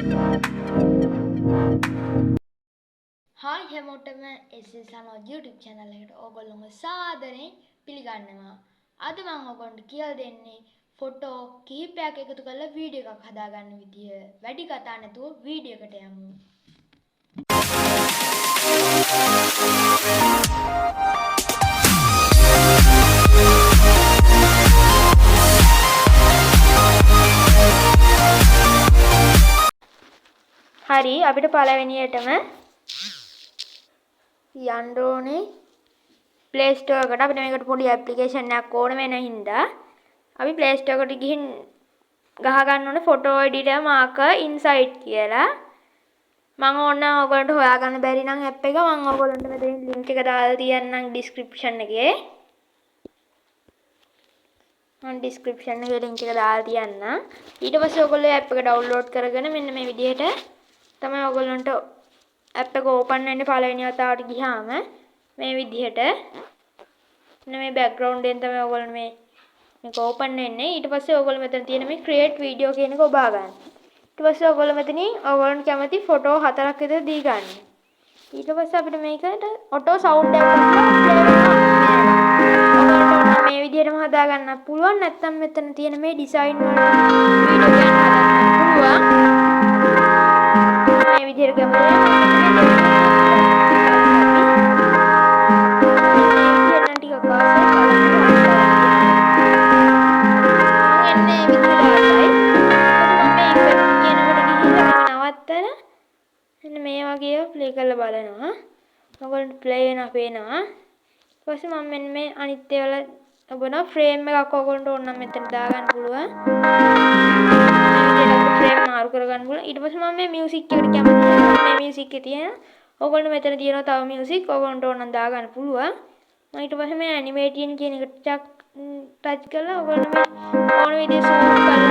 Hi හැමෝටම SS අනෝ YouTube channel එකට ඕගොල්ලෝම සාදරයෙන් පිළිගන්නවා. අද මම ඔයගොල්ලන්ට කියලා දෙන්නේ ෆොටෝ කිහිපයක් එකතු කරලා වීඩියෝ එකක් හදාගන්න විදිය. වැඩි කතා නැතුව වීඩියෝ එකට යමු. හරි අපිට පළවෙනියටම යන්න ඕනේ Play Store එකට. අපිට මේකට පොඩි ඇප්ලිකේෂන් එකක් ඕන වෙන හින්දා අපි Play Store එකට ගිහින් ගහ ගන්න ඕනේ photo editor marker inside කියලා. මම ඕන ඔයගොල්ලන්ට හොයාගන්න බැරි නම් app එක මම ඔයගොල්ලන්ට මෙතනින් link එක දාලා තියන්නම් description එකේ. මම description එකේ link එක දාලා තියන්නම්. ඊට පස්සේ ඔයගොල්ලෝ app එක download කරගෙන මෙන්න මේ විදිහට තමයි ඔයගොල්ලන්ට app එක open වෙන්නේ. පළවෙනි වතාවට ගියාම මේ විදිහට මේ background එකෙන් තමයි ඔයගොල්ලෝ මේක open වෙන්නේ. ඊට පස්සේ ඔයගොල්ලෝ මෙතන තියෙන මේ create video කියන එක ඔබා ගන්න. ඊට පස්සේ ඔයගොල්ලෝ මෙතනින් ඔයගොල්ලන්ට කැමති photo 4ක් විතර දී ගන්න. ඊට පස්සේ අපිට මේකට auto sound එකක් play වෙනවා. මේ විදිහටම හදා ගන්න පුළුවන්. නැත්නම් මෙතන තියෙන මේ design වල video ගන්න පුළුවන්. මේ විදිහට මේ වගේ ප්ලේ කරලා බලනවා. ඔයගොල්ලන්ට ප්ලේ වෙනවා පේනවා. ඊට පස්සේ මම මෙන්න මේ අනිත් ඒවල ඔබන ෆ්‍රේම් එකක් ඔයගොල්ලන්ට ඕන නම් මෙතන දාගන්න පුළුවන්. මේ විදිහට ෆ්‍රේම් මාරු කරගන්න පුළුවන්. ඊට පස්සේ මම මේ මියුසික් එකට කැමතියි. මේ මියුසික් එකේ තියෙන ඔයගොල්ලෝ මෙතන තියෙනවා තව මියුසික් ඔයගොල්ලන්ට ඕන නම් දාගන්න පුළුවන්. ඊට පස්සේ මේ ඇනිමේටින් කියන එකට ටච් කරලා ඔයගොල්ලෝ මේ ඕන විදිහට සූම් කරලා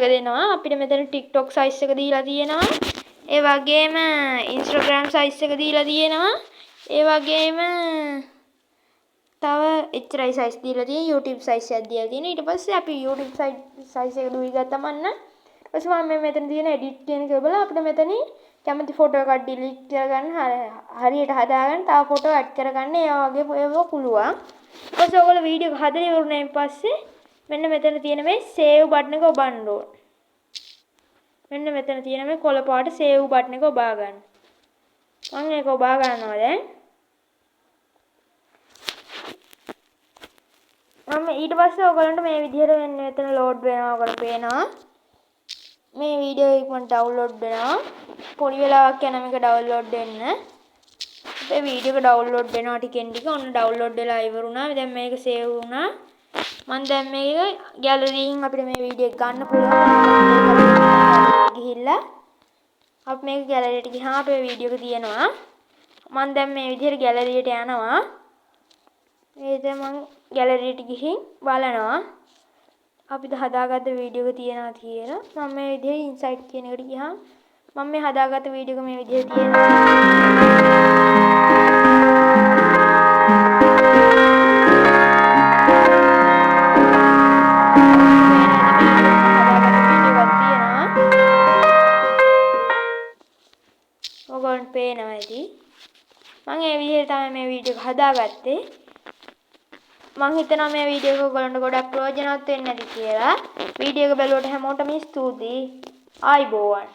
හදන්න අපිට මෙතන TikTok size එක දීලා තියෙනවා. ඒ වගේම Instagram size එක දීලා තියෙනවා. ඒ වගේම තව එච්චරයි size දීලා තියෙන්නේ. YouTube size එකක් දීලා තියෙනවා. ඊට පස්සේ අපි YouTube size එක දුවි ගත්තම ඊට පස්සේ මම මෙතන තියෙන edit කියන එක බලලා අපිට මෙතනින් කැමති ෆොටෝ එකක් delete කරගන්න හරියට හදාගන්න තව ෆොටෝ add කරගන්න ඒ වගේ ඒවා පුළුවන්. ඊට පස්සේ ඔයගොල්ලෝ වීඩියෝ එක හදලා ඉවරුනයින් පස්සේ මෙන්න මෙතන තියෙන මේ save button එක ඔබන්න ඕන. මෙන්න මෙතන තියෙන මේ කොළ පාට save button එක ඔබා ගන්න. මම ඒක ඔබා ගන්නවා දැන්. මම ඊට පස්සේ ඔයගලන්ට මේ විදිහට මෙතන load වෙනවා ඔයගලට පේනවා. මේ වීඩියෝ එක මම download වෙනවා. පොඩි වෙලාවක් යන මේක download වෙන්න. මේ වීඩියෝ එක download වෙනවා ටිකෙන් ටික. ඔන්න download වෙලා ඉවරුණා. දැන් මේක save වුණා. මම දැන් මේක gallery එකෙන් අපිට මේ වීඩියෝ එක ගන්න පුළුවන්. ගිහිල්ලා අපි මේක gallery එකට ගියාම අපේ වීඩියෝ එක තියෙනවා. මම දැන් මේ විදිහට gallery එකට යනවා. මේක මම gallery එකට ගිහින් බලනවා. අපිට හදාගත්ත වීඩියෝ එක තියෙනවා කියලා. මම මේ විදිහට inside කියන එකට ගියාම මම මේ හදාගත්ත වීඩියෝ එක මේ විදිහට තියෙනවා. ඔයගොල්ලන්ට පේනවා ඇති. මම මේ විදිහට තමයි මේ වීඩියෝ එක හදාගත්තේ. මම හිතනවා මේ වීඩියෝ එක ඔයගොල්ලන්ට ගොඩක් ප්‍රයෝජනවත් වෙන්න ඇති කියලා. වීඩියෝ එක බැලුවට හැමෝටම ස්තුතියි. ආයිබෝවන්.